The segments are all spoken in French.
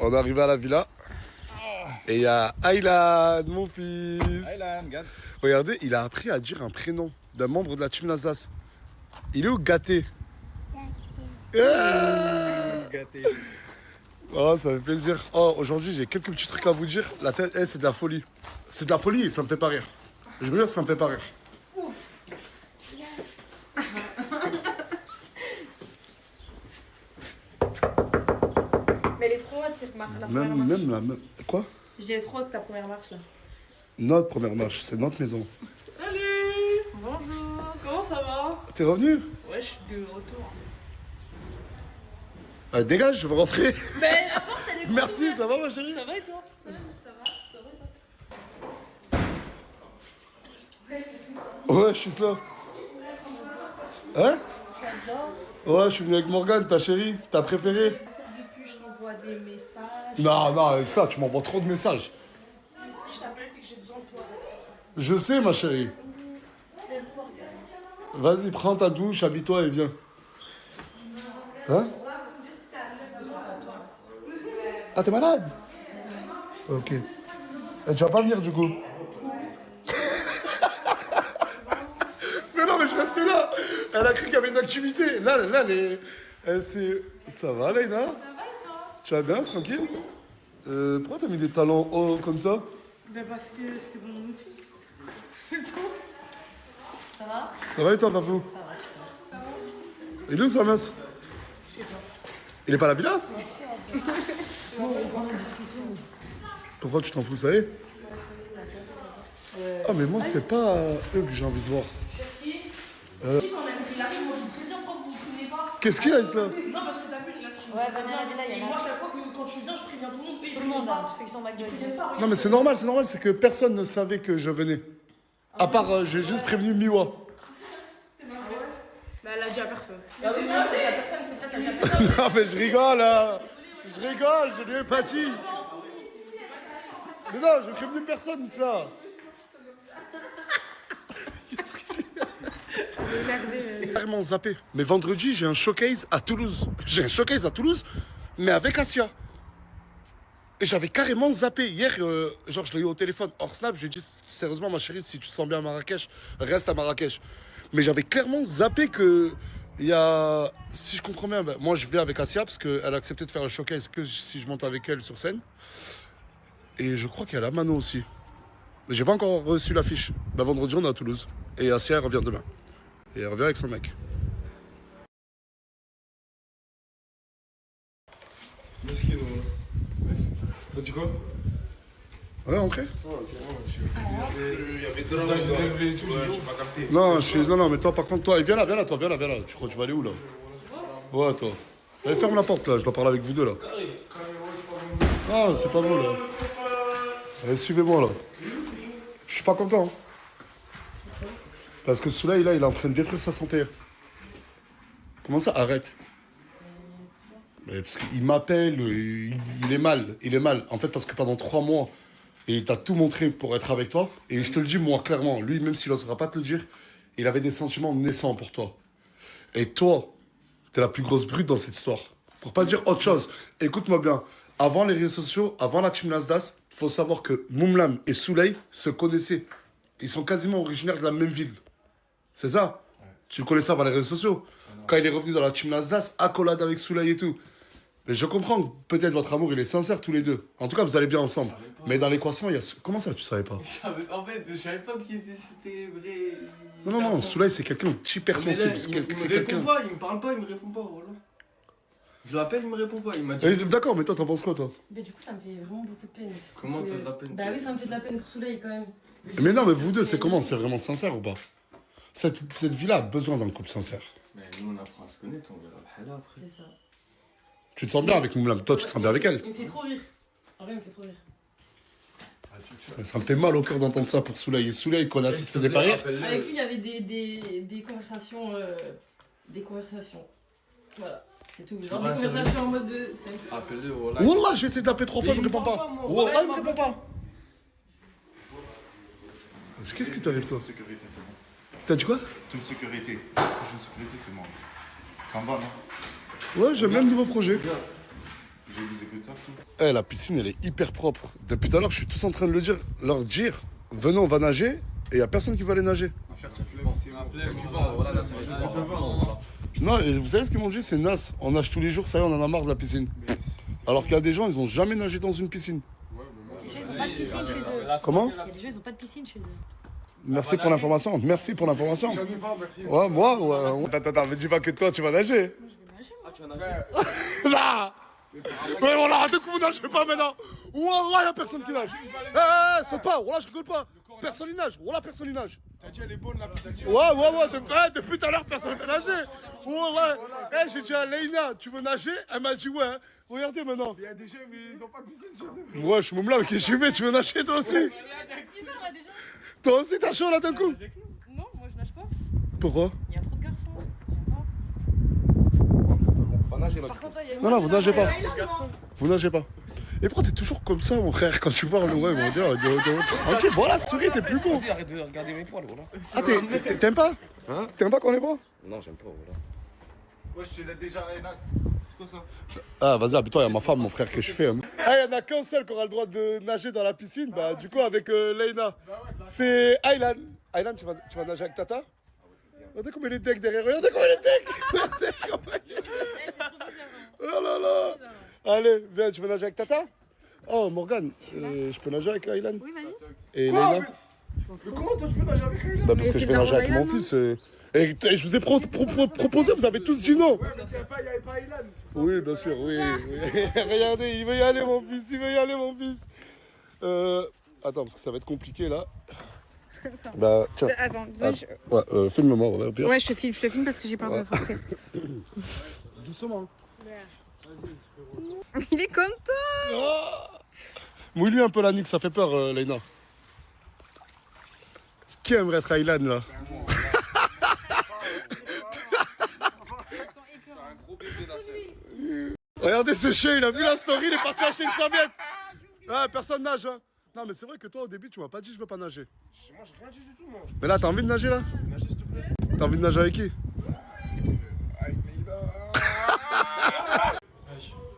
On est arrivé à la villa. Et il y a Aylan, mon fils. Aylan, regarde. Regardez, il a appris à dire un prénom d'un membre de la team Nasdaq. Il est où Gâté. Gâté. Oh, ça fait plaisir. Oh, aujourd'hui, j'ai quelques petits trucs à vous dire. La tête, c'est de la folie. C'est de la folie et ça me fait pas rire. Je veux dire, ça me fait pas rire. Mais elle est trop haute cette marche, la première marche. Même la même. Quoi? J'ai trop haute ta première marche là. Notre première marche, c'est notre maison. Salut! Bonjour, comment ça va? T'es revenu? Ouais, je suis de retour. Dégage, je veux rentrer. Mais la porte elle est grande Merci, ouverte. ça va ma chérie? Ça va et toi? Ça va et toi? Ouais, je suis là. Hein? Ouais, je suis venu avec Morgane, ta chérie, ta préférée. Depuis, je t'envoie des messages. Non, ça, tu m'envoies trop de messages. Mais si je t'appelle, c'est que j'ai besoin de toi. Je sais, ma chérie. Vas-y, prends ta douche, habille-toi et viens. Hein? Ah, t'es malade? Ok. Et tu vas pas venir du coup? Mais non, mais je restais là. Elle a cru qu'il y avait une activité. Là, c'est... Ça va, Leïna? Ça va et toi? Tu vas bien, tranquille? Pourquoi t'as mis des talons hauts comme ça? Ben parce que c'était mon outil. Ça va? Ça va et toi, Pafou? Ça va, super. Il est où, Samas? Il est pas à la villa? Pourquoi tu t'en fous, ça y est? Ah, mais moi, c'est pas eux que j'ai envie de voir. Qu'est-ce qu'il y a, Isla? Non, parce que t'as vu, là, je Ouais, venez à la villa, il y Et en a moi, assez. chaque fois que quand je suis bien, je préviens tout le monde. Et ils Tout le monde, préviennent hein, pas. tous ceux qui sont Ils McDo. préviennent pas, Non, mais c'est normal, c'est que personne ne savait que je venais. À part, j'ai juste prévenu Miwa. Mais elle a dit à personne. Bah oui, mais elle a dit à personne, c'est vrai qu'elle a dit à personne. Non, mais je rigole, là. Je rigole, je lui ai pas dit. Mais non, j'ai prévenu personne, Isla. Carrément zappé. Mais vendredi, j'ai un showcase à Toulouse. J'ai un showcase à Toulouse, mais avec Asia. Et j'avais carrément zappé. Hier, genre, je l'ai eu au téléphone hors Snap. Je lui ai dit, sérieusement, ma chérie, si tu te sens bien à Marrakech, reste à Marrakech. Mais j'avais clairement zappé que... Il y a... Si je comprends bien, ben, moi, je vais avec Asia parce qu'elle a accepté de faire le showcase que si je monte avec elle sur scène. Et je crois qu'il y a la Mano aussi. Mais j'ai pas encore reçu l'affiche. Ben, vendredi, on est à Toulouse. Et Asia, elle revient demain. Et elle revient avec son mec. Mesquino, là. T'as dit quoi? Ouais, entrez. Il y avait deux ans, j'ai et tout, j'ai pas capté. Non, mais toi, par contre, toi, viens là, viens là. Tu crois que tu vas aller où, là? Ouais, toi. Allez, ferme la porte, là. Je dois parler avec vous deux, là. Ah, c'est pas vous, là. Allez, suivez-moi, là. Je suis pas content. Hein. Parce que Souley, là, il est en train de détruire sa santé. Comment ça? Arrête. Mais parce qu'il m'appelle, il est mal. Il est mal. En fait, parce que pendant 3 mois, il t'a tout montré pour être avec toi. Et je te le dis, moi, clairement, lui, même s'il n'osera pas te le dire, il avait des sentiments naissants pour toi. Et toi, t'es la plus grosse brute dans cette histoire. Pour pas dire autre chose, écoute-moi bien. Avant les réseaux sociaux, avant la team Nasdaq, il faut savoir que Moumlam et Souley se connaissaient. Ils sont quasiment originaires de la même ville. C'est ça? Ouais. Tu le connaissais avant les réseaux sociaux. Quand il est revenu dans la team Nasdaq, accolade avec Souley et tout. Mais je comprends que peut-être votre amour, il est sincère tous les deux. En tout cas, vous allez bien ensemble. Mais dans l'équation, il y a... Comment ça, tu savais pas? En fait, je savais pas qu'il c'était vrai. Non, Souley, c'est quelqu'un d'hypersensible. Il me répond pas, il me parle pas, il me répond pas, voilà. Je l'appelle, il me répond pas, il m'a dit... D'accord, mais toi, t'en penses quoi, toi? Mais du coup, ça me fait vraiment beaucoup de peine. Comment t'as de la peine? Bah oui, ça me fait de la peine pour Souley quand même. Mais non, mais vous deux, c'est comment? C'est vraiment sincère ou pas? Cette vie-là a besoin d'un couple sincère. Mais nous, on apprend à se connaître, on verra le halal après. C'est ça. Tu te sens bien avec Moumlam? Toi, tu te sens bien avec elle? Il me fait trop rire. En vrai, il me fait trop rire. Ça me fait mal au cœur d'entendre ça pour Souley. Et Souley, qu'on a si te faisait pas rire? Avec lui, il y avait des conversations. Des conversations. Voilà. C'est tout. Genre des conversations en mode de. Appelle-le, voilà. Wallah, j'ai essayé d'appeler 3 fois, il me répond pas. moi. Wallah, il me répond pas. Qu'est-ce qui t'arrive, toi? Sécurité, c'est bon. T'as dit quoi? Toute sécurité. Toute sécurité, c'est bon. Ça me va, non? Ouais, j'aime même nouveau projet. J'ai des écouteurs, tout. Eh, la piscine, elle est hyper propre. Depuis tout à l'heure, je suis tous en train de leur dire, venez, on va nager. Et il n'y a personne qui va aller nager. Non, et vous savez ce qu'ils m'ont dit? C'est naze. On nage tous les jours, ça y est, on en a marre de la piscine. Alors qu'il y a des gens, ils n'ont jamais nagé dans une piscine. Les gens, ils n'ont pas de piscine chez eux. Comment? Il y a des gens, ils n'ont pas de piscine chez eux. Merci pour l'information. Merci pour l'information. J'en ai pas, merci. Ouais, moi, ouais. Attends, mais dis pas que toi, tu vas nager. Ah, tu vas nager? Là! Mais voilà, de coup, vous nagez pas maintenant. Wallah, y a personne qui nage. C'est pas, wallah, je rigole pas. Personne y nage. Wallah, personne y nage. T'as dit, elle est bonne, la piscine. Ouais, depuis tout à l'heure, personne ne nager. Wallah. J'ai dit à Leïna, tu veux nager? Elle m'a dit ouais. Regardez maintenant. Il y a des gens, mais ils ont pas de piscine chez eux. Ouais, je suis moumla, mais qu'est-ce que tu fais? Tu veux nager toi aussi? Bizarre là déjà. Toi aussi, t'as chaud là d'un coup? Non, moi je nage pas. Pourquoi? Il y a trop de garçons. Pas nager là. Par contre, là, il y a Non, vous nagez pas. garçons. Vous nagez pas. Et pourquoi t'es toujours comme ça, mon frère, quand tu parles? Ouais, mon dieu, tranquille, voilà, souris, t'es plus beau. Vas-y, arrête de regarder mes poils, voilà. Ah, t'aimes pas? Hein? T'aimes pas qu'on les voit? Non, j'aime pas, voilà. Ouais, je l'ai déjà, Enas. C'est quoi ça? Ah, vas-y, habille-toi, il y a ma femme, mon frère, que je fais. Hein. Ah, il y en a qu'un seul qui aura le droit de nager dans la piscine, bah, du coup, avec Leïna. C'est Aylan. Aylan, tu vas nager avec Tata? Regardez comme il est deck derrière, regardez comme il est deck. Regardez comment il est deck. Oh là là. Allez, viens, tu veux nager avec Tata? Oh, Morgane, je peux nager avec Aylan? Oui, vas-y. Et Leïna? Mais comment toi tu peux nager avec elle? Bah, parce que je vais nager avec mon fils. Et je vous ai proposé, vous avez tous dit non. Ouais, mais il n'y avait pas Ilan. Oui, bien sûr, oui. Regardez, il veut y aller, mon fils, il veut y aller, mon fils. Attends, parce que ça va être compliqué là. Bah, tiens. Attends, Ouais, filme-moi, ouais, au pire. ouais, je te filme parce que j'ai peur de forcer. Doucement. Il est content. Oh, mouille-lui un peu la nuque, ça fait peur, Leïna. Qui aimerait être Aylan là? Regardez ce chien, il a vu la story, il est parti acheter une serviette. Ah, personne nage, hein. Non, mais c'est vrai que toi, au début, tu m'as pas dit je veux pas nager. Moi, j'ai rien dit du tout, moi. Mais là, t'as envie de nager, là? Nager, s'il te plaît. T'as envie de nager avec qui? Avec Meïda.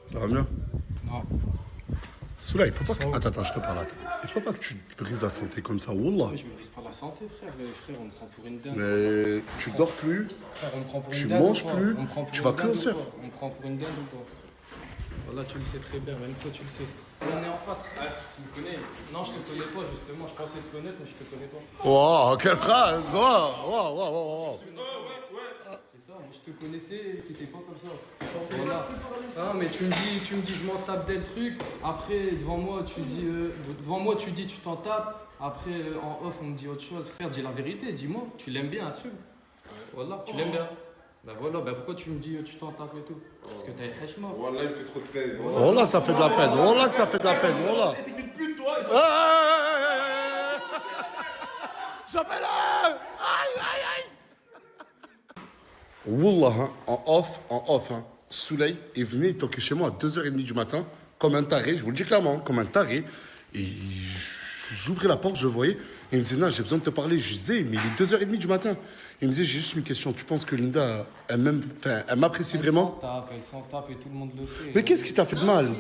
Ça va bien? Non. Soula, il faut pas que... Attends, je te parle, attends. Il faut pas que tu te brises la santé comme ça, wallah. Mais je me brise pas la santé, frère. Frère, on me prend pour une dingue. Mais tu dors plus, Frère, on me prend pour tu une dingue manges ou quoi? plus, On me prend pour tu une vas dingue plus au ou surf. quoi? On me prend pour une dingue ou quoi? Voilà, tu le sais très bien, même toi tu le sais. On est en face. Ah, tu me connais? Non, je te connais pas justement. Je pensais te connaître, mais je te connais pas. Wow, quelle phrase! Wow. C'est ça, moi je te connaissais, t'étais pas comme ça. Voilà. Ah, mais tu me dis, je m'en tape dès le truc. Après, devant moi, tu dis, tu t'en tapes. Après, en off, on me dit autre chose. Frère, dis la vérité, dis-moi. Tu l'aimes bien, assume. Voilà, tu l'aimes bien. Bah voilà, bah pourquoi tu me dis tu t'en tapes et tout? Parce que t'as hachma. Wallah, il me fait trop de peine. Wallah, ça fait de la peine. Wallah, que ça fait de la peine. Wallah. J'appelle-le! Aïe! Wallah, hein, en off, hein. Souley est venu toquer chez moi à 2h30 du matin, comme un taré, je vous le dis clairement, comme un taré. Et j'ouvrais la porte, je voyais, et il me disait, non, j'ai besoin de te parler. Je disais, mais il est 2h30 du matin. Il me disait, j'ai juste une question, tu penses que Linda, elle m'apprécie vraiment? Elle s'en tape et tout le monde le sait. Mais qu'est-ce qui t'a fait de mal? Ouais,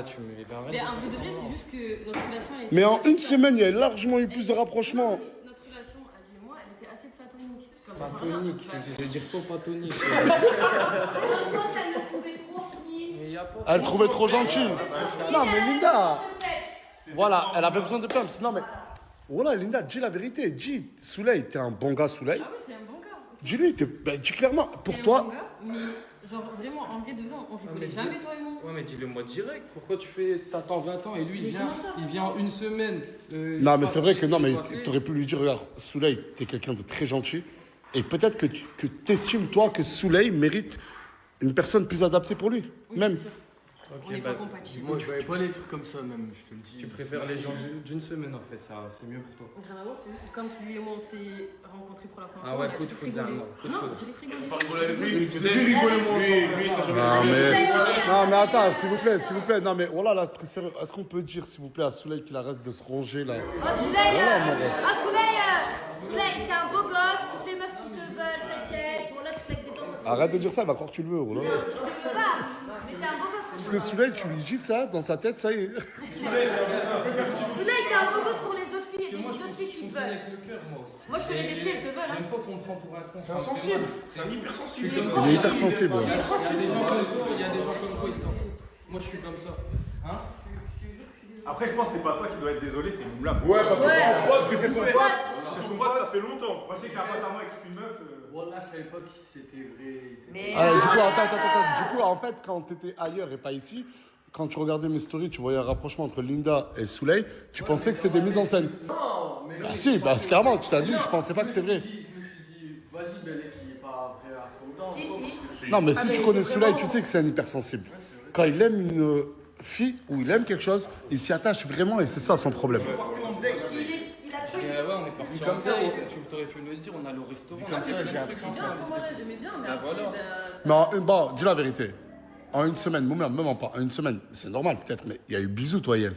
tu me arrêtes. Mais un peu de vrai, c'est juste que notre relation. Elle était Mais en assez une semaine, il y a largement eu plus de rapprochement. Notre relation, à lui et moi, elle était assez platonique. Comme Platonique, ça veut dire quoi platonique? Franchement, elle me trouvait trop horny. Mais y a pas. Elle trouvait trop gentil. Non, mais Linda. Voilà, elle avait besoin de pumps. Non, mais. Voilà, Linda, dis la vérité. Dis, Souley, t'es un bon gars, Souley. Ah oui, c'est un bon gars. Dis-lui, dis clairement. Pour C'est un toi. bon gars, mais genre vraiment, en vrai, dedans, on rigolait mais jamais, toi et moi. Ouais, mais dis-le moi direct. Pourquoi t'attends 20 ans et lui, Mais comment ça il vient en une semaine. Non, mais c'est vrai que non, mais t'aurais pu lui dire, regarde, Souley, t'es quelqu'un de très gentil. Et peut-être que t'estimes, toi, que Souley mérite une personne plus adaptée pour lui. Oui, Même. c'est sûr. Ok, On n'est bah, pas compatibles. moi, je voyais pas les trucs comme ça, même, je te le dis. Tu préfères les gens d'une semaine, en fait, ça, c'est mieux pour toi. Rien à voir, c'est juste que quand lui et moi on s'est rencontrés pour la première Ah fois, ouais, on a coup de tous foudre, rigolé. non, coup de Non, foudre. j'ai rigolé. Pas rigoler avec lui, il Vous faisait devez rigoler, moi, Lui, quand j'avais Non, mais attends, s'il vous plaît. Non, mais voilà, là, très sérieux. Est-ce qu'on peut dire, s'il vous plaît, à Souley qu'il arrête de se ronger, là? Oh, Souley, t'es un beau gosse, toutes les meufs qui te veulent, t'inquiète. Voilà, tu claques des dents. Arrête de dire ça, elle va croire que tu le veux, voilà. Je te veux pas, mais t'es un beau gosse, Parce que Souley, tu lui dis ça, dans sa tête, ça y est. Souley, t'es un beau gosse pour les autres filles et Moi, je d'autres filles qui te fonctionne veulent. avec le cœur, moi. Moi, je connais des filles, elles te veulent. Hein. J'aime pas qu'on me prend pour un con. C'est insensible. C'est un hypersensible. Il est hyper sensible. Ouais. Il y a des gens comme toi, ils sortent. Moi, je suis comme ça. Hein? Après, je pense que c'est pas toi qui dois être désolé, c'est Moula. Ouais, parce que son pote, c'est son c'est pote. C'est son pote, ça fait longtemps. Moi, je sais qu'il y a un pote à moi qui kiffe une meuf. Wallah, je savais pas que c'était vrai. Mais Ah, du coup, attends. Du coup, en fait, quand t'étais ailleurs et pas ici, quand tu regardais mes stories, tu voyais un rapprochement entre Linda et Souley, tu pensais que c'était des mises en scène. Non, mais. Ah si, parce carrément, tu t'as dit, je pensais pas que c'était vrai. Je me suis dit, vas-y, Belek, il est pas vrai à fond. Si. Non, mais si tu connais Souley, tu sais que c'est un hypersensible. Quand il aime une fille ou il aime quelque chose, il s'y attache vraiment et c'est ça son problème. il a tué. Ouais, on est parti comme ça. Tu t'aurais pu le dire, on a le restaurant. Comme ça, j'ai appris C'est bien, à ce moment-là, j'aimais bien, mais après, voilà. Mais bon, dis la vérité. En une semaine, même en pas, en une semaine, c'est normal peut-être, mais il y a eu bisous, toi et elle.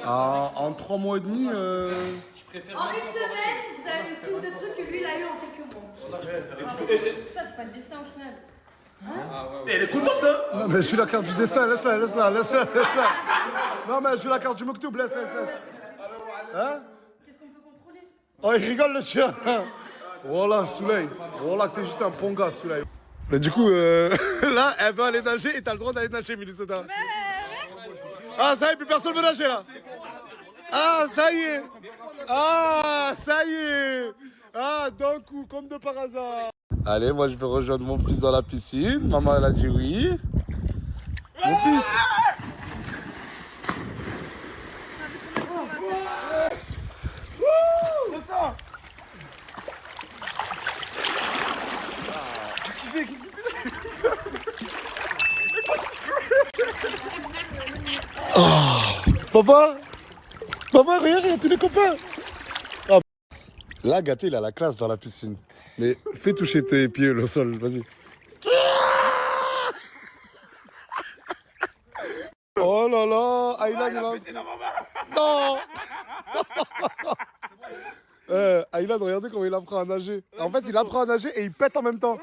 En 3 mois et demi, Je préfère. En une semaine, vous avez eu plus de trucs que lui, il a eu en quelques mois. tout ça, c'est pas le destin au final. Elle est contente, hein. Non, mais je suis la carte du destin, laisse-la. Non, mais je suis la carte du Moktoub, laisse. Hein? Qu'est-ce qu'on peut contrôler? Oh, il rigole le chien. Voilà, Souley. Voilà que t'es juste un bon gars, Souley. Mais du coup, là, elle veut aller nager et t'as le droit d'aller nager, Minnesota. Ah, ça y est, plus personne veut nager, là. Ah, ça y est. Ah, d'un coup, comme de par hasard. Allez, moi, je vais rejoindre mon fils dans la piscine. Maman, elle a dit oui. Mon fils. Papa, regarde, il y a tous les copains. Ah. Là, Gâté, il a la classe dans la piscine. Mais fais toucher tes pieds au sol, vas-y. Oh là là, Aylan, il a pété dans ma main. Non. Aylan, regardez comment il apprend à nager. En fait, il apprend à nager et il pète en même temps.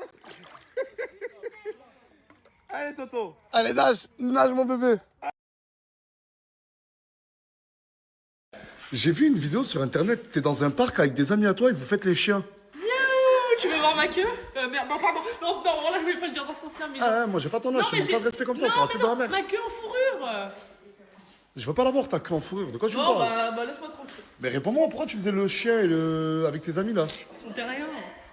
Allez, Toto. Allez, nage mon bébé. J'ai vu une vidéo sur internet, t'es dans un parc avec des amis à toi et vous faites les chiens. Tu veux voir ma queue? Merde, non, pardon. Non, là, je voulais pas le dire dans ce sens-là, mais. Ah, moi j'ai pas ton âge, Non, je mais n'ai pas de respect comme ça, non, ça va mais tête dans la non, mer. ma queue en fourrure. Je veux pas l'avoir ta queue en fourrure, de quoi tu me Bon, parles? bah, laisse-moi tranquille. Mais réponds-moi, pourquoi tu faisais le chien et avec tes amis là? C'est terrien.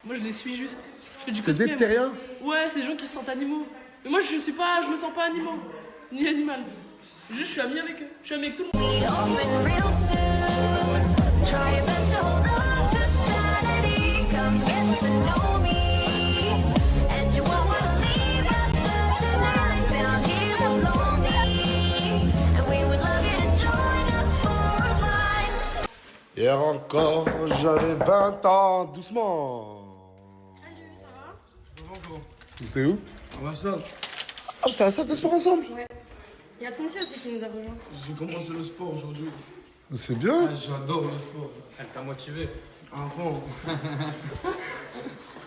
Moi, je les suis juste. Je fais du C'est cosplay. des terriens? Ouais, c'est des gens qui se sentent animaux. Mais moi, je me sens pas animal. Ni animal. Juste, je suis amie avec eux. Je suis amie avec tout le monde. Try your best to hold on to sanity. Come get to know me. And you won't want to leave after tonight. Down here alone. And we would love you to join us for a ride. Hier encore, j'avais 20 ans, doucement. C'était où? On va ça. Ah, c'était à la salle de sport ensemble? Il y a Tonsi aussi qui nous a rejoint. J'ai commencé le sport aujourd'hui. C'est bien. J'adore le sport. Elle t'a motivé. Avant.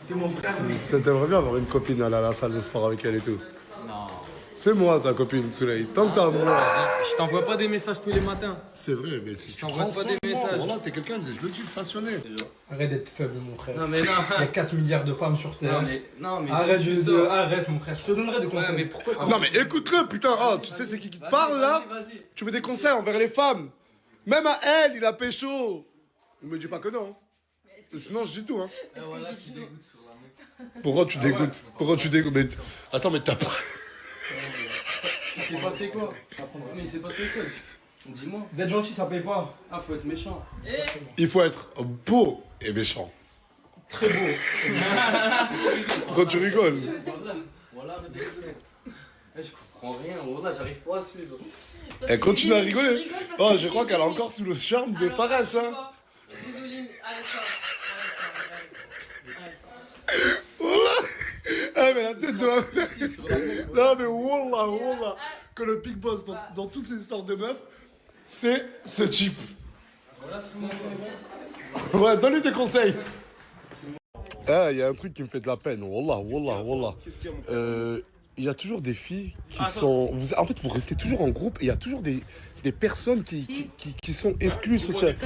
T'es mon frère, mais. T'aimerais bien avoir une copine à la salle de sport avec elle et tout. Non. C'est moi ta copine, Souley. Tant que t'as moi. Je t'envoie pas des messages tous les matins. C'est vrai, mais si tu t'envoie prends pas soin des de moi, messages. voilà, t'es quelqu'un, je le dis, passionné. Arrête d'être faible, mon frère. Non, mais non. Il y a 4 milliards de femmes sur Terre. Non, mais. Arrête, tu sors. arrête, mon frère. Je te donnerai des Ouais, conseils. mais pourquoi Non mais écoute-le, putain, oh, tu sais c'est qui te parle là? Vas-y. Tu veux des conseils envers les femmes? Même à elle, il a pécho. Ne me dis pas que non. Sinon je dis tout, hein. Voilà, tu dégoûtes sur la meuf. Pourquoi tu dégoûtes? Pourquoi tu dégoûtes? Mais attends, mais t'as pas... Il s'est passé quoi? Mais il s'est passé quoi? Dis-moi. D'être gentil, ça paye pas. Ah, faut être méchant. Il faut être beau et méchant. Très beau. Pourquoi tu rigoles? Voilà, désolé. Je comprends rien, voilà, j'arrive pas à suivre. Elle continue à rigoler. Oh, je crois qu'elle est encore sous le charme de Fares, hein. Désolé, arrête ça. Voilà. Ah, mais la tête de ma mère. Non, mais wallah, que le big boss dans toutes ces histoires de meufs, c'est ce type. Ouais, donne-lui des conseils. Ah, il y a un truc qui me fait de la peine. Wallah, wallah, wallah. Qu'est-ce qu'il y a, mon frère? Il y a toujours des filles qui sont... en fait, vous restez toujours en groupe et il y a toujours des personnes qui sont exclues sociales.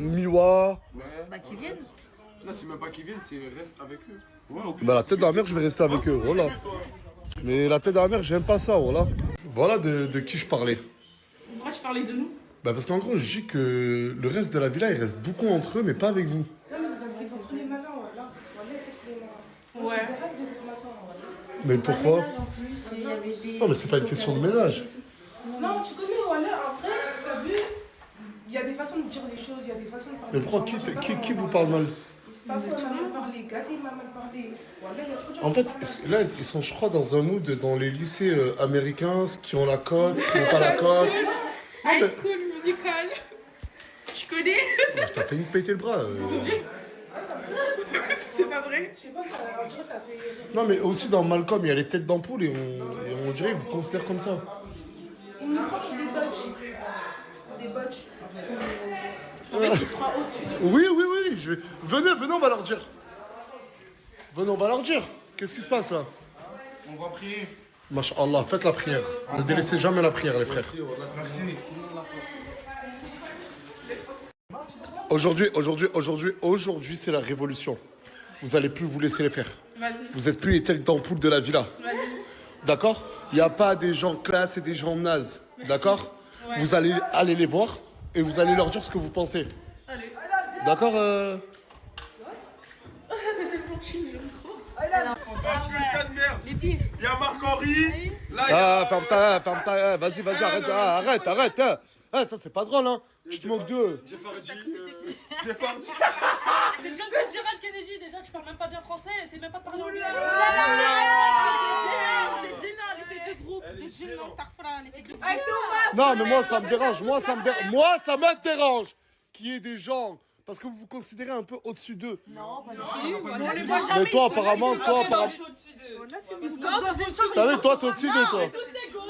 Miwa... Bah, qui viennent. Là, c'est même pas qu'ils viennent, c'est reste avec eux. Ouais, au Bah la tête de la mère, je vais rester avec eux, voilà. Mais la tête de la mère, j'aime pas ça, voilà. Voilà de qui je parlais. Pourquoi tu parlais de nous? Bah parce qu'en gros, je dis que le reste de la villa, il reste beaucoup entre eux, mais pas avec vous. Non, mais c'est parce qu'ils sont trop les malins, voilà. Voilà, il faut trop les malins. Ouais. Ce matin, voilà. Mais pourquoi? En plus, il y avait des... Non mais c'est pas une question de ménage. Non, tu connais, voilà, après, t'as vu, il y a des façons de dire les choses, il y a des façons de parler. Mais pourquoi qui vous parle mal? Parfois, on a mal parlé, Gadi m'a mal parlé. Voilà, il y a trop de En fait, là, ils sont, je crois, dans un mood dans les lycées américains, ceux qui ont la cote, ceux qui n'ont pas la cote. High School Musical. Tu connais? Je t'ai fait une péter le bras. C'est pas vrai? Je sais pas, on dirait ça fait... Non mais aussi dans Malcolm, il y a les têtes d'ampoule et on dirait qu'ils vous considèrent comme ça. Ils nous prennent des botches. Des botches. En fait, ils se croient au-dessus de nous. Oui, oui, oui, venez, on va leur dire. Venez, on va leur dire. Qu'est-ce qui se passe là? On va prier. Masha'Allah, faites la prière. Ne délaissez jamais la prière, les frères. Merci. Aujourd'hui, c'est la révolution. Vous allez plus vous laisser les faire. Vous êtes plus les têtes d'ampoule de la villa. D'accord? Il n'y a pas des gens classe et des gens nazes. D'accord? Vous allez aller les voir et vous allez leur dire ce que vous pensez. Allez. D'accord Putain de merde. Les pires. Il y a Marc-Henri. Là, il y a... Ah, ferme ta, vas-y, arrête. Ah, ça c'est pas drôle, hein. Tu te moques d'eux. J'ai parti. C'est John Fitzgerald Kennedy, déjà, tu parles même pas bien français, c'est même pas parler anglais. C'est gênant, l'effet de groupe, c'est gênant, Starfran, l'effet de groupe. Non, mais moi ça me dérange, moi ça me dérange qu'il y ait des gens, parce que vous vous considérez un peu au-dessus d'eux. Non, pas du Mais toi apparemment, t'as vu, toi t'es au-dessus d'eux, toi. Tous égaux.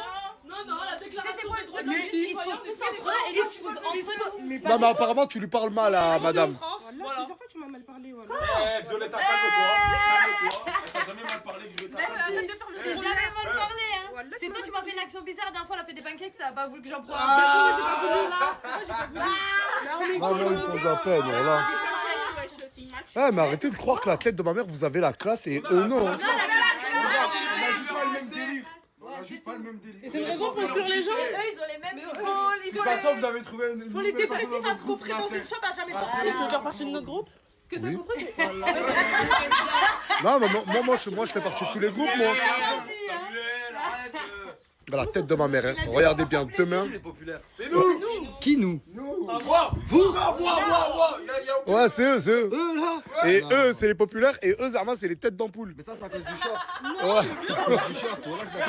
Non, la déclaration des droits de Mais ils se posent tous entre eux et ils se posent entre nous. Non, mais apparemment tu lui parles mal à madame. Voilà, plusieurs fois, tu m'as mal parlé, voilà. Eh, Violetta, calme-toi. Elle t'a jamais mal parlé, Violetta. J'ai jamais mal parlé, hein. C'est toi, tu m'as fait une action bizarre. La dernière fois, elle a fait des pancakes, ça a pas voulu que j'en prenne. Non, non, ils font de la peine, voilà. Eh, mais arrêtez de croire que la tête de ma mère, vous avez la classe et eux non. On a juste pas le même délire. On a juste pas le même délire. Et c'est une raison pour exclure les gens. Eux, ils ont les mêmes. De toute façon, vous avez trouvé une. Faut les dépresser parce qu'on ferait dans une shop à jamais sortir. Tu veux faire partie de notre groupe? Ce que t'as compris, c'est... Non, mais moi je fais partie de tous les groupes, moi. Samuel, arrête. La tête de ma mère, hein. Regardez bien, demain. C'est nous. Qui nous? Moi. Vous. Moi. Ouais, c'est eux. Eux là? Et eux, c'est les populaires, et eux, Zarma, c'est les têtes d'ampoule. Mais ça, c'est à cause du short. Ouais.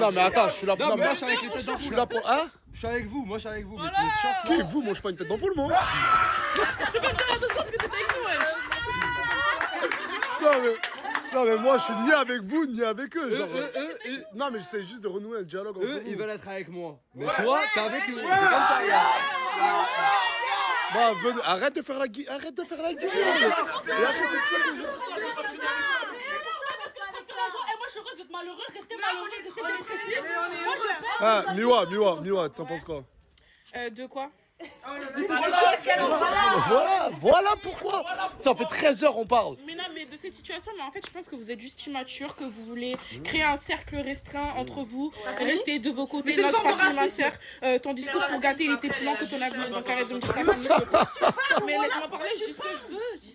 Non, mais attends, je suis là pour. Non, mais moi, je suis avec les têtes Je d'ampoule. suis là pour. Hein? Je suis avec vous, mais c'est le short. Qui est vous? Moi, je suis pas une tête d'ampoule, moi. Non, mais moi, je suis ni avec vous, ni avec eux. Genre. Non, mais j'essaie juste de renouer un dialogue entre Eux, vous. ils veulent être avec moi. Mais toi, t'es avec eux. C'est comme ça, regarde. Bah, venez, arrête de faire la gueule. Arrête de faire la gueule. Et après, c'est ça que je... Moi je suis heureuse d'être malheureux, restez malheureux, restez dépressif. Moi je Ah, Miwa, t'en penses quoi? De quoi? Voilà pourquoi. Ça fait 13 heures on parle. Mais non, mais de cette situation, mais en fait, je pense que vous êtes juste immature, que vous voulez créer un cercle restreint entre vous, rester de vos côtés. Là, je parle de ma soeur. Ton discours pour gâter, il était plus long que ton avenir, donc arrête de me dire ta famille. Mais laisse-moi parler, je dis ce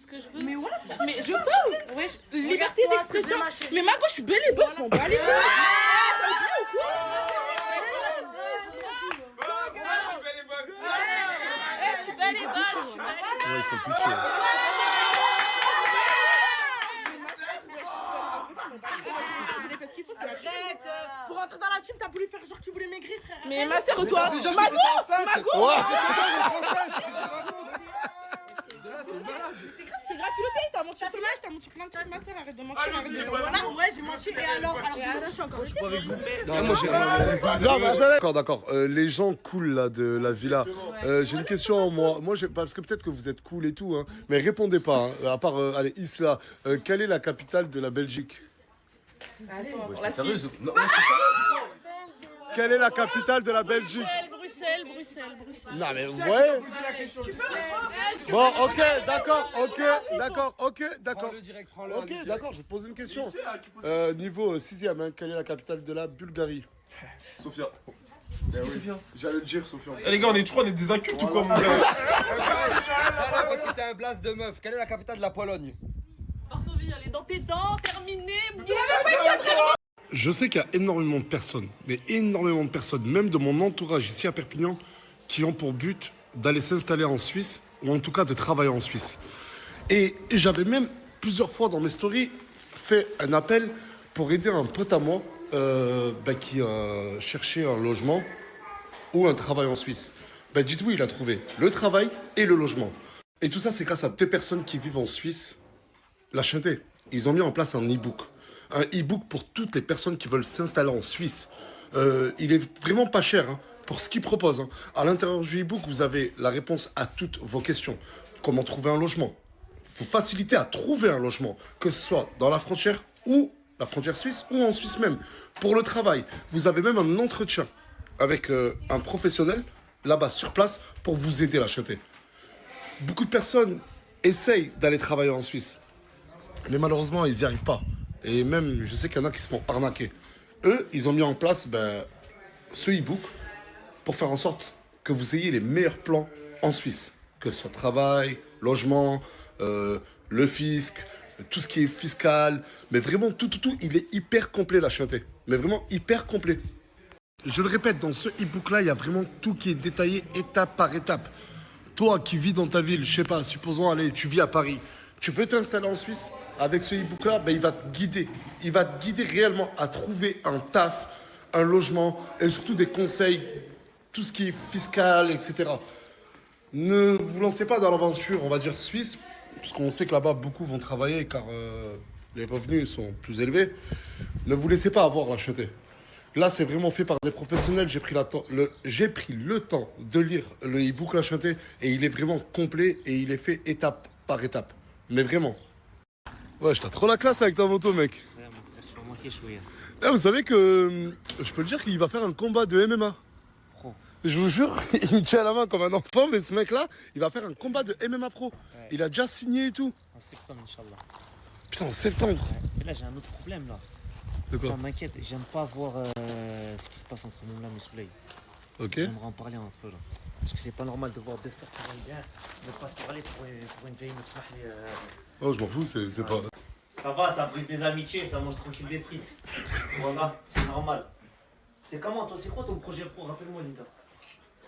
que je veux, Mais voilà. Mais je parle. Ouais, liberté d'expression. Mais ma gauche, je suis belle et bonne, je m'en bats les couilles. Ouais, il faut pitié. Pour entrer dans la team, t'as voulu faire genre que tu voulais maigrir, frère. Mais ma sœur, toi, Mago. T'es grave piloté, t'as menti au tournage, t'as menti plein de trucs, ma sœur, arrête de mentir. Voilà, ouais, j'ai menti, et alors Moi, je suis pas avec vous. Non, moi, j'ai rien. Non, mais d'accord. Les gens cool là de la villa. J'ai une question moi. Parce que peut-être que vous êtes cool et tout, hein, mais répondez pas. Hein. À part, allez, Isla, quelle est la capitale de la Belgique? T'es sérieuse? Non, Quelle est la capitale de la Belgique? Bruxelles. Non mais vous voyez. Bon, ok, d'accord. Prends-le direct, prends-le. Ok, d'accord, je vais te poser une question. Niveau 6ème, hein, quelle est la capitale de la Bulgarie? Sofia. J'allais le dire, Sofiane. Eh les gars, on est des incultes ou quoi, mon gars? Parce que c'est un blast de meuf. Quelle est la capitale de la Pologne? Varsovie, elle est dans tes dents, terminé. Je sais qu'il y a énormément de personnes, mais énormément de personnes, même de mon entourage ici à Perpignan, qui ont pour but d'aller s'installer en Suisse, ou en tout cas de travailler en Suisse. Et j'avais même plusieurs fois dans mes stories fait un appel pour aider un pote à moi qui cherchait un logement ou un travail en Suisse. Dites-vous, il a trouvé le travail et le logement. Et tout ça, c'est grâce à deux personnes qui vivent en Suisse. La Chanté, ils ont mis en place un e-book. Un e-book pour toutes les personnes qui veulent s'installer en Suisse. Il est vraiment pas cher hein, pour ce qu'ils proposent. Hein. À l'intérieur du e-book, vous avez la réponse à toutes vos questions. Comment trouver un logement? Vous facilitez à trouver un logement, que ce soit dans la frontière ou la frontière suisse ou en Suisse même. Pour le travail, vous avez même un entretien avec un professionnel là-bas sur place pour vous aider à l'acheter. Beaucoup de personnes essayent d'aller travailler en Suisse, mais malheureusement, ils n'y arrivent pas. Et même, je sais qu'il y en a qui se font arnaquer. Eux, ils ont mis en place ce e-book pour faire en sorte que vous ayez les meilleurs plans en Suisse. Que ce soit travail, logement, le fisc, tout ce qui est fiscal. Mais vraiment, tout, il est hyper complet, la Chanté. Mais vraiment hyper complet. Je le répète, dans ce e-book-là, il y a vraiment tout qui est détaillé étape par étape. Toi qui vis dans ta ville, je sais pas, supposons, allez, tu vis à Paris. Tu veux t'installer en Suisse, avec ce e-book-là, il va te guider. Il va te guider réellement à trouver un taf, un logement et surtout des conseils, tout ce qui est fiscal, etc. Ne vous lancez pas dans l'aventure, on va dire suisse, puisqu'on sait que là-bas, beaucoup vont travailler car les revenus sont plus élevés. Ne vous laissez pas avoir, la Chanté. Là, c'est vraiment fait par des professionnels. J'ai pris le temps de lire le e-book, la Chanté, et il est vraiment complet et il est fait étape par étape. Mais vraiment. Ouais, t'as trop la classe avec ta moto, mec. Ouais, mon frère, tu vas manquer chouïa. Ah, vous savez que je peux le dire qu'il va faire un combat de MMA. Pro. Je vous jure, il me tient à la main comme un enfant, mais ce mec-là, il va faire un combat de MMA pro. Ouais. Il a déjà signé et tout. En septembre, Inch'Allah. Putain, en septembre. Ouais. Mais là, j'ai un autre problème, là. De quoi? Ça m'inquiète. J'aime pas voir ce qui se passe entre Moumlam et Souley. Ok. J'aimerais en parler entre eux, là. Parce que c'est pas normal de voir deux frères qui vont bien, ne pas se parler pour une vieille meuf. Oh, je m'en fous, c'est pas... Ça va, ça brise des amitiés, ça mange tranquille des frites. Voilà, c'est normal. C'est comment, toi, c'est quoi ton projet pro? Rappelle-moi, Linda.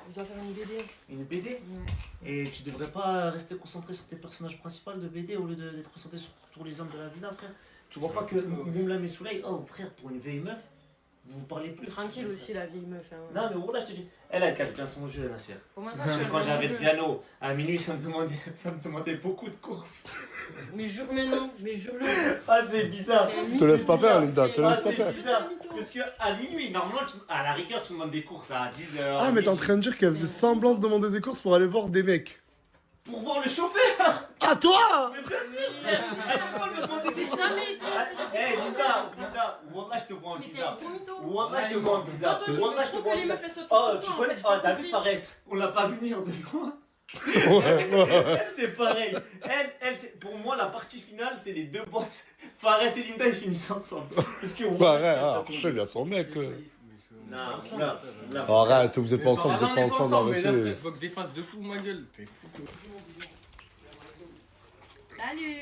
Je dois faire une BD. Une BD? Ouais. Et tu devrais pas rester concentré sur tes personnages principaux de BD au lieu d'être concentré sur tous les hommes de la villa, frère. Tu vois pas que Moumlam et Souley, oh frère, pour une vieille meuf, vous parlez plus. Tranquille aussi, la vieille meuf. Hein. Non, mais voilà, je te dis, elle cache bien son jeu, Nasser. Comment ça, Parce tu que quand veux j'avais un le peu piano, à minuit, ça me demandait beaucoup de courses. Mais jure, mais non, mais jure-le. Ah, c'est bizarre. Te laisse pas faire, Linda, te laisse pas faire. C'est bizarre. Parce que à minuit, normalement, à la rigueur, tu demandes des courses à 10h. Ah, mais t'es en train de dire qu'elle faisait semblant de demander des courses pour aller voir des mecs. Pour voir le chauffeur. À toi! Mais bien sûr. À chaque fois, elle me demandait des courses. Jamais été intéressé. Eh, Linda, Wallah, je te vois en Mais t'es bizarre. un gros mytho. Wallah, je te vois en bizarre. Toi, tu Wallah, veux je te trop vois en que les bizarre. meufs elles soient Oh, tout tu le temps, connais, en fait, oh, j'ai t'as pas vu compris. Fares? On l'a pas vu venir de loin. Elle, c'est pareil. Pour moi, la partie finale, c'est les deux boss. Fares et Linda, ils finissent ensemble. Parce que il y a son mec. Non, là. Arrête, vous êtes pas ensemble, Mais là, arrêtez. faut que des faces de fou, ma gueule. T'es fou. Salut.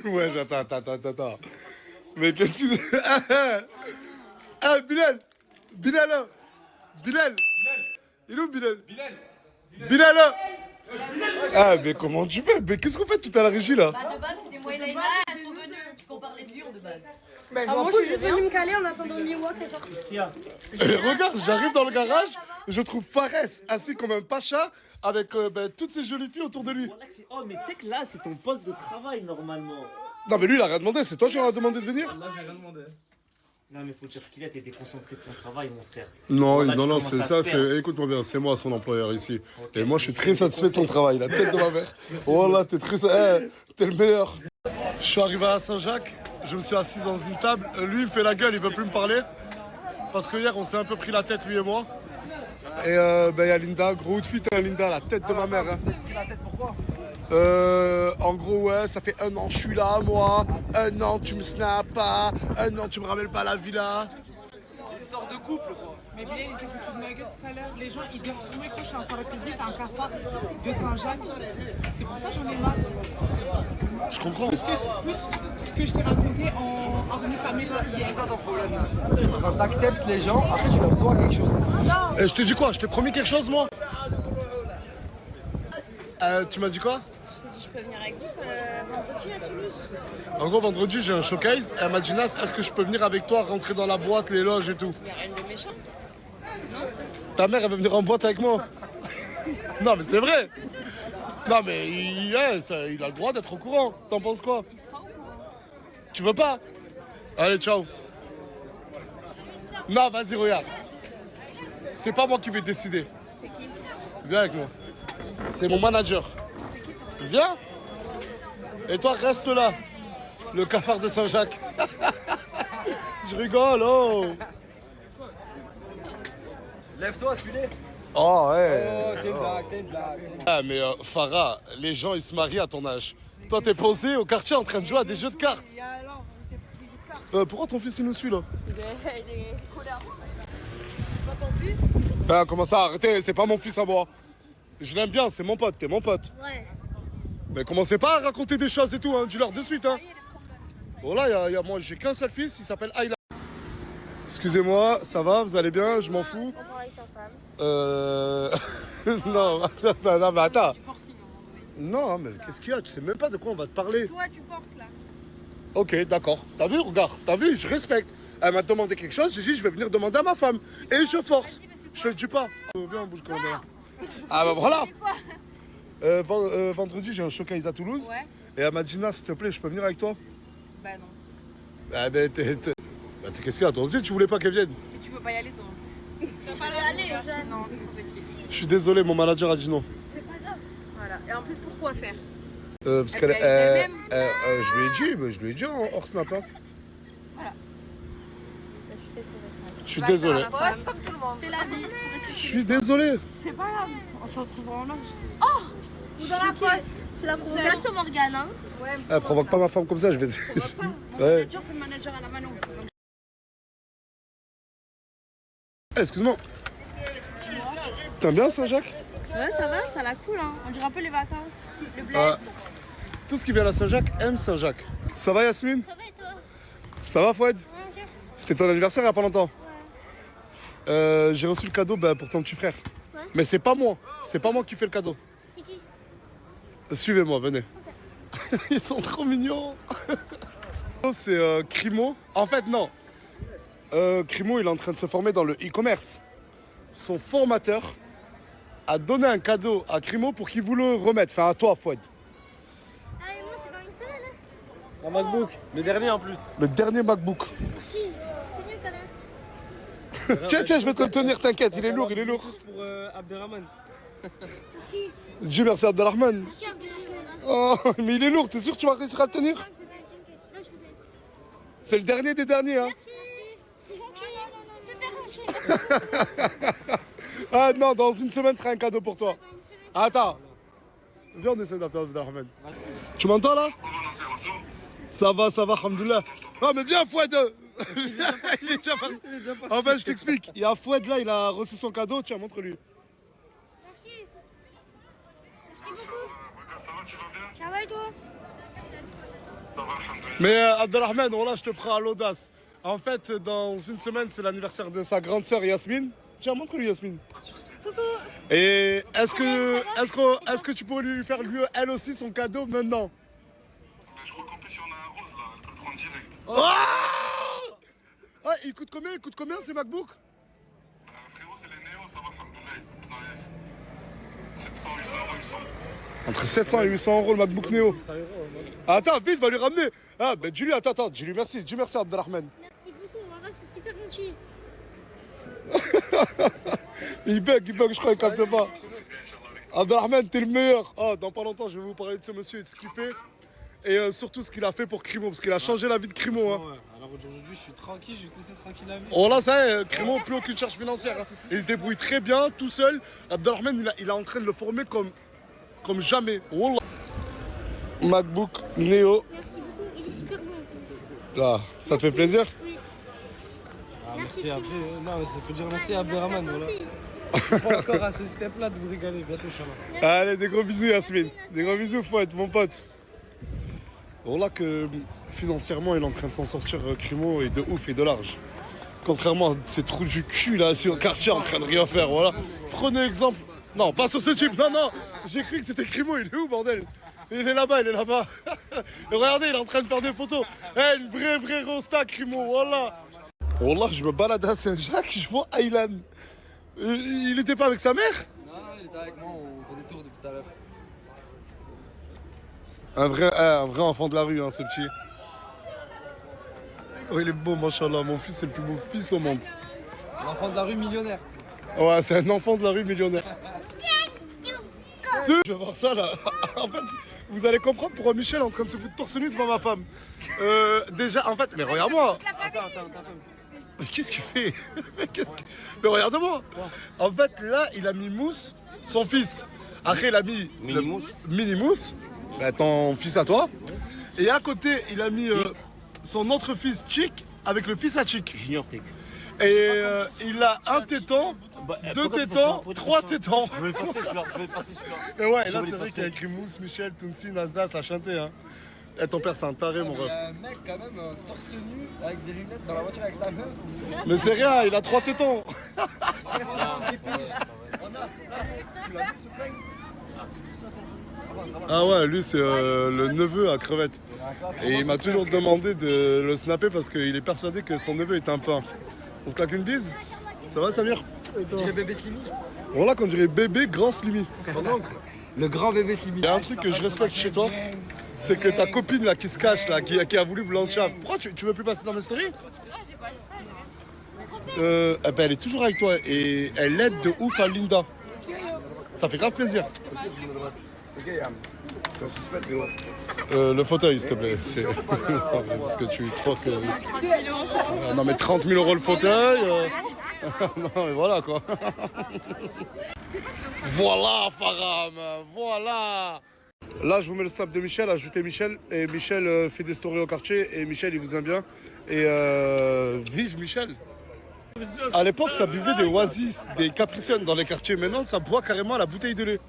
Ouais, attends. Mais qu'est-ce que... Ah, Bilal. Il est où, Bilal? Bilal. Ah, mais comment tu fais? Mais qu'est-ce qu'on fait tout à la régie, là? Bah de base c'était moi et Laïla, elles sont venues, puisqu'on parlait de Lyon de base. Moi, je suis juste venue me caler en attendant Miwok et sortir. Qu'est-ce qu'il y a? Regarde, j'arrive dans le garage, je trouve Fares assis comme un pacha avec toutes ces jolies filles autour de lui. Oh, mais tu sais que là, c'est ton poste de travail normalement. Non, mais lui, il a rien demandé. C'est toi qui lui as demandé de venir? Là, j'ai rien demandé. Non, mais faut dire ce qu'il a, t'es déconcentré de ton travail, mon frère. Non, Voilà, non, tu non, commences c'est à ça, te perdre. c'est. Écoute-moi bien, c'est moi son employeur ici. Ok, Et moi, je suis mais très je te satisfait de ton conseille. travail, la tête de ma mère. Oh là, t'es très. T'es le meilleur. Je suis arrivé à Saint-Jacques, je me suis assis dans une table. Lui, il me fait la gueule, il veut plus me parler. Parce que hier, on s'est un peu pris la tête, lui et moi. Et il y a Linda, gros outfit, hein, Linda, la tête de ma mère. Hein. La tête pourquoi? En gros, ouais, ça fait 1 an, je suis là, moi. 1 an, tu me snaps pas. 1 an, tu me ramènes pas à la villa. Histoire de couple quoi. Mais bien, ils étaient foutus de ma gueule tout à l'heure. Les gens, ils dorment sur moi quand je suis en salle de cuisine, t'as un cafard de Saint-Jacques. C'est pour ça que j'en ai marre. Je comprends. Plus ce que je t'ai raconté en hors caméra hier. C'est ça ton problème. Quand t'acceptes les gens, après tu leur dois quelque chose. Et je te dis quoi? Je t'ai promis quelque chose, moi? Tu m'as dit quoi? Je peux venir avec vous vendredi à Toulouse. En gros, vendredi, j'ai un showcase. Et elle m'a dit, Nas, est-ce que je peux venir avec toi, rentrer dans la boîte, les loges et tout? Il n'y a rien de méchant. Ta mère, elle veut venir en boîte avec moi? Non, mais c'est vrai. Non, mais il a le droit d'être au courant. T'en penses quoi? Tu veux pas? Allez, ciao. Non, vas-y, regarde. C'est pas moi qui vais décider. C'est qui? Viens avec moi. C'est mon manager. Viens. Et toi, reste là. Le cafard de Saint-Jacques. Je rigole, oh. Lève-toi, suis-les. Oh, ouais. Oh, c'est une blague, c'est une blague. Ah, mais Farah, les gens, ils se marient à ton âge. Toi, t'es posé au quartier en train de jouer à des jeux de cartes. Et alors, c'est plus des jeux de cartes. Pourquoi ton fils, il nous suit, là? Il est colère. Pas ton fils? Ben, comment ça? Arrêtez, c'est pas mon fils à moi. Je l'aime bien, c'est mon pote, t'es mon pote. Ouais. Mais commencez pas à raconter des choses et tout, hein. Dis-leur de suite, hein. Voilà, moi, j'ai qu'un seul fils, il s'appelle Ayla. Excusez-moi, ça va, vous allez bien? Je m'en fous. Comment avec ta femme? Non, mais attends. Non, mais qu'est-ce qu'il y a? Tu sais même pas de quoi on va te parler. Toi, tu forces là. Ok, d'accord. T'as vu, regarde, t'as vu, je respecte. Elle m'a demandé quelque chose, j'ai dit je vais venir demander à ma femme. Et je force. Je le dis pas. Viens, on bouge quand même. Ah bah voilà. Vendredi, j'ai un showcase à Toulouse. Ouais. Et elle m'a dit, Nas, s'il te plaît, je peux venir avec toi? Bah non. Ah ben, qu'est-ce qu'il y a? Toi aussi, tu voulais pas qu'elle vienne? Et tu peux pas y aller, toi. Ça va aller, jeune. Non, t'es trop petit. Je suis désolé, mon manager a dit non. C'est pas grave. Voilà. Et en plus, pourquoi faire? Parce Elle qu'elle. paye elle-même. Je lui ai dit hors snap. Hein. Voilà. Je suis désolé. Ouais, c'est comme tout le monde. C'est la vie. Je suis désolé. C'est pas grave. On se retrouvera en loge. Oh! Ou dans la poste. C'est la provocation, Morgane. Hein? Ouais. Elle provoque pas ma femme comme ça, je vais. Provoque pas. Mon Ouais. manager, c'est le manager à la mano. Donc, Excuse-moi. T'aimes bien Saint-Jacques? ouais, ça va, ça la cool. Hein. On dirait un peu les vacances. Le bled. Tout ce qui vient à Saint-Jacques aime Saint-Jacques. Ça va Yasmine? Ça va et toi? Ça va Fouad? C'était ton anniversaire il y a pas longtemps. J'ai reçu le cadeau pour ton petit frère. Ouais. Mais c'est pas moi. C'est pas moi qui fais le cadeau. C'est qui? Suivez-moi, venez. Ils sont trop mignons. C'est Crimo. En fait, non. Crimo, il est en train de se former dans le e-commerce. Son formateur a donné un cadeau à Crimo pour qu'il vous le remette. Enfin, à toi, Fouad. Ah, et moi, c'est dans une semaine. Hein. Un MacBook, le dernier en plus. Le dernier MacBook. Merci. C'est nul quand même. Tiens, je vais te le tenir, t'inquiète. Il est lourd, il est lourd. Juste pour Abderrahman. Merci. Dis merci Abdelrahman. Merci, Abdelrahman. Oh, mais il est lourd. T'es sûr que tu vas réussir à le tenir? Non, je vous aime. C'est le dernier des derniers, hein. C'est gentil. Super gentil. Ah non, dans une semaine, ce sera un cadeau pour toi. Attends. Viens, on essaie d'appeler Abdelrahman. Tu m'entends là? Ça va, alhamdoulilah. Ah mais viens Fouad. Il est déjà parti. En fait, je t'explique. Il y a Fouad là, il a reçu son cadeau. Tiens, montre-lui. Merci. Merci beaucoup. Ça va, tu vas bien? Ça va et toi? Mais Abdelrahman, voilà, je te prends à l'audace. En fait, dans une semaine, c'est l'anniversaire de sa grande sœur Yasmine. Tiens, montre-lui Yasmine. Coucou. Et est-ce que tu pourrais lui faire lui, elle aussi son cadeau maintenant? Je crois qu'en plus, si on a un rose là, elle peut le prendre direct. Ah, il coûte combien ces MacBook? Frérot, c'est les néos, ça va, alhamdoulilah. Ils coûtent dans les 700, 800 euros, il me semble. Entre 700 et 800 euros le MacBook Neo. Attends, vite, va lui ramener. Ah, ben dis-lui, attends, dis-lui merci. Dis merci, Abdelrahman. Merci beaucoup, Wara, c'est super gentil. Il bug, je crois, il capte pas. Abdelrahman, t'es le meilleur. Ah, dans pas longtemps, je vais vous parler de ce monsieur et de ce qu'il fait. Et surtout ce qu'il a fait pour Crimo, parce qu'il a changé la vie de Crimo. Hein. Ouais. Alors aujourd'hui, je suis tranquille, je vais te laisser tranquille la vie. Oh là, ça y est, Crimo, plus aucune charge financière. Hein. Il se débrouille très bien, tout seul. Abdelrahman, il est en train de le former comme jamais. Wallah. MacBook Neo. Merci beaucoup, il est super bon en plus. Là, ça te fait plaisir? Oui. Ah, Merci, merci Abdel. Non, mais faut dire merci à Abdelrahman. Voilà. Merci. Je suis pas encore à ce step-là de vous régaler bientôt, Inch'Allah. Allez, des gros bisous, Yasmine. Des gros bisous, Fouette, mon pote. Voilà que financièrement, il est en train de s'en sortir, Crimo, et de ouf et de large. Contrairement à ces trous du cul là, assis au quartier en train de rien faire, voilà. Prenez exemple. Non, pas sur ce type, non, j'ai cru que c'était Crimo, il est où, bordel? Il est là-bas. Et regardez, il est en train de faire des photos. Eh, une vraie rosta, Crimo, voilà. Wallah, je me balade à Saint-Jacques, je vois Aylan. Il était pas avec sa mère? Non, il était avec moi, on fait des tours depuis tout à l'heure. Un vrai enfant de la rue, hein, ce petit. Oh, il est beau, machallah. Mon fils, c'est le plus beau fils au monde. L'enfant de la rue millionnaire. Ouais, c'est un enfant de la rue millionnaire. Je vais voir ça, là. En fait, vous allez comprendre pourquoi Michel est en train de se foutre torse nu devant ma femme. Déjà, en fait, mais regarde-moi. Attends. Mais qu'est-ce qu'il fait? Mais regarde-moi. En fait, là, il a mis Mousse, son fils. Après, il a mis Mini-Mousse, bah, ton fils à toi. Et à côté, il a mis son autre fils Chick avec le fils à Chick. Junior Tech. Et il a un téton, deux tétons, trois tétons. Je vais le passer celui-là. Et ouais, et là, c'est vrai qu'il y a écrit Mousse, Michel, Tounsi, Nasdas, la chanté. Hein. Et ton père, c'est un taré, mon Il y ref. a un mec quand même torse nu avec des lunettes dans la voiture avec ta meuf. Mais c'est rien, il a trois tétons. Ah ouais, lui, c'est le neveu à crevette. Et il m'a toujours demandé de le snapper parce qu'il est persuadé que son neveu est un pain. On se claque une bise? Ça va, Samir? Tu dirais bébé Slimy? Voilà qu'on dirait bébé grand Slimy. Son oncle. Le grand bébé Slimy. Il y a un truc que je respecte chez toi, c'est que ta copine là qui se cache là, qui a voulu blanchir. Pourquoi tu veux plus passer dans mes stories? Eh ben, elle est toujours avec toi et elle aide de ouf à Linda. Ça fait grave plaisir. Le fauteuil, s'il te plaît. Parce que tu crois que. Non, mais 30 000 € le fauteuil. Non, mais voilà quoi. Voilà, Faram, voilà. Là, je vous mets le snap de Michel, ajoutez Michel. Et Michel fait des stories au quartier. Et Michel, il vous aime bien. Et vive Michel. À l'époque, ça buvait des Oasis, des Capriciennes dans les quartiers. Maintenant, ça boit carrément la bouteille de lait.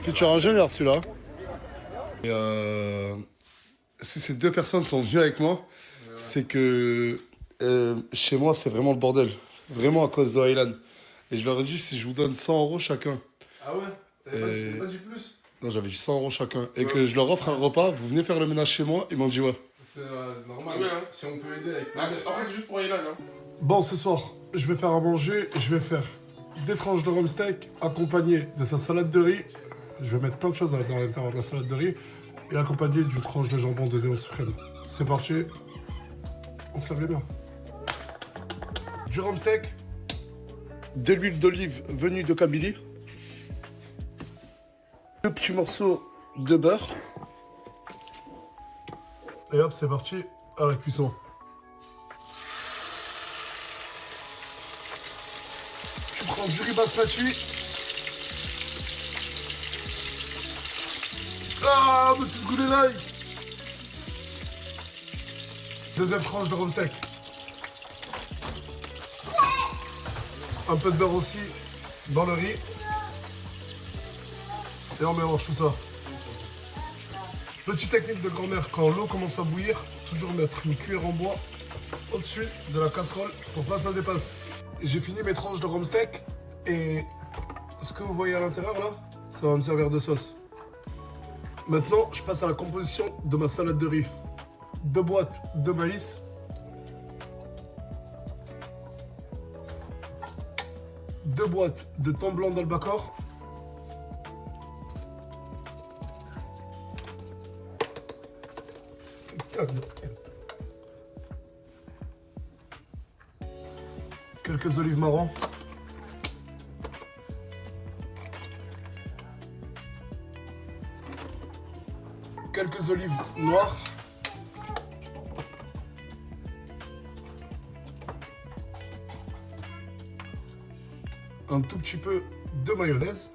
Futur ingénieur, celui-là. Et si ces deux personnes sont venues avec moi, c'est que chez moi, c'est vraiment le bordel. Vraiment à cause de Aylan. Et je leur ai dit, si je vous donne 100 € chacun. Ah ouais? T'avais pas dit plus? Non, j'avais dit 100 € chacun. Et que je leur offre un repas, vous venez faire le ménage chez moi. Ils m'ont dit ouais. C'est normal, hein. Si on peut aider avec. En fait, c'est juste pour Aylan, hein. Bon, ce soir, je vais faire à manger. Je vais faire des tranches de rhum steak accompagnées de sa salade de riz. Je vais mettre plein de choses dans l'intérieur de la salade de riz. Et accompagné d'une tranche de jambon de Néo Suprême. C'est parti. On se lave les mains. Du rhum steak. De l'huile d'olive venue de Kabylie. 2 petits morceaux de beurre. Et hop, c'est parti à la cuisson. Tu prends du riz basmati. Ah, monsieur le Goulet. Deuxième tranche de rhum steak. Un peu de beurre aussi dans le riz. Et on mélange tout ça. Petite technique de grand-mère, quand l'eau commence à bouillir, toujours mettre une cuillère en bois au-dessus de la casserole pour pas que ça dépasse. J'ai fini mes tranches de rhum steak et ce que vous voyez à l'intérieur là, ça va me servir de sauce. Maintenant, je passe à la composition de ma salade de riz. 2 boîtes de maïs. 2 2 boîtes de thon blanc d'Albacor. Quelques olives marron. Quelques olives noires. Un tout petit peu de mayonnaise.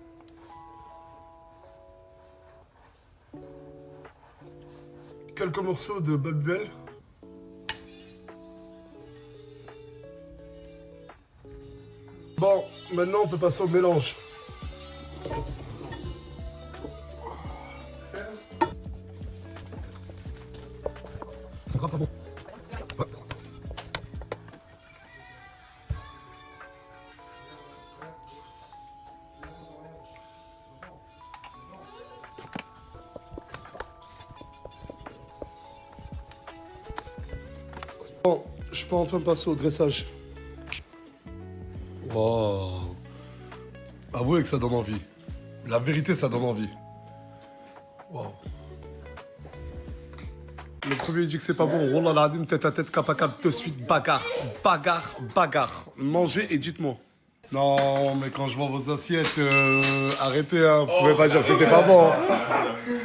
Quelques morceaux de babybel. Bon, maintenant on peut passer au mélange. C'est grave pas bon. Ouais. Bon, je peux enfin passer au dressage. Wow. Avouez que ça donne envie. La vérité, ça donne envie. Wow. Le premier dit que c'est pas bon. Wallah l'adim, tête à tête, cap à cap, de suite, bagarre. Bagarre, bagarre. Mangez et dites-moi. Non, mais quand je vois vos assiettes, arrêtez, hein. Vous pouvez pas dire que c'était pas bon. Hein.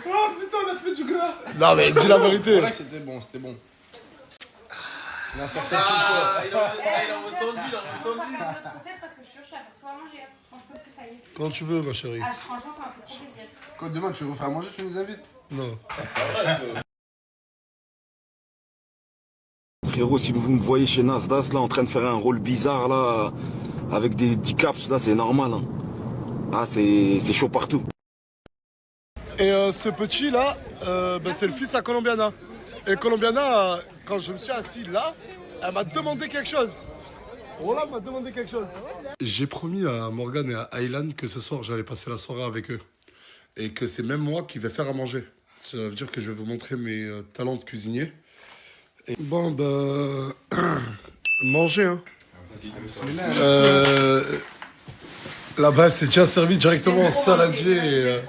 Oh putain, on a fait du gras. Non, mais dis la vérité. Ouais, c'était bon, c'était bon. Il est en mode Sandy, d'autres recettes parce que je suis sûre que je vais faire soit à manger. Quand je peux plus, ça y est. Quand tu veux, ma chérie. Ah, franchement, ça m'a fait trop plaisir. Quand demain tu referas manger, tu nous invites? Non. Frérot, si vous me voyez chez Nasdaq là en train de faire un rôle bizarre là, avec des 10 caps là, c'est normal. Hein. Ah, c'est chaud partout. Et ce petit là, ben, c'est le fils à Colombiana. Et Colombiana, quand je me suis assis là, elle m'a demandé quelque chose. Roland m'a demandé quelque chose. J'ai promis à Morgan et à Aylan que ce soir j'allais passer la soirée avec eux. Et que c'est même moi qui vais faire à manger. Ça veut dire que je vais vous montrer mes talents de cuisinier. Et bon, bah. Manger, hein. Là-bas, c'est déjà servi directement en saladier.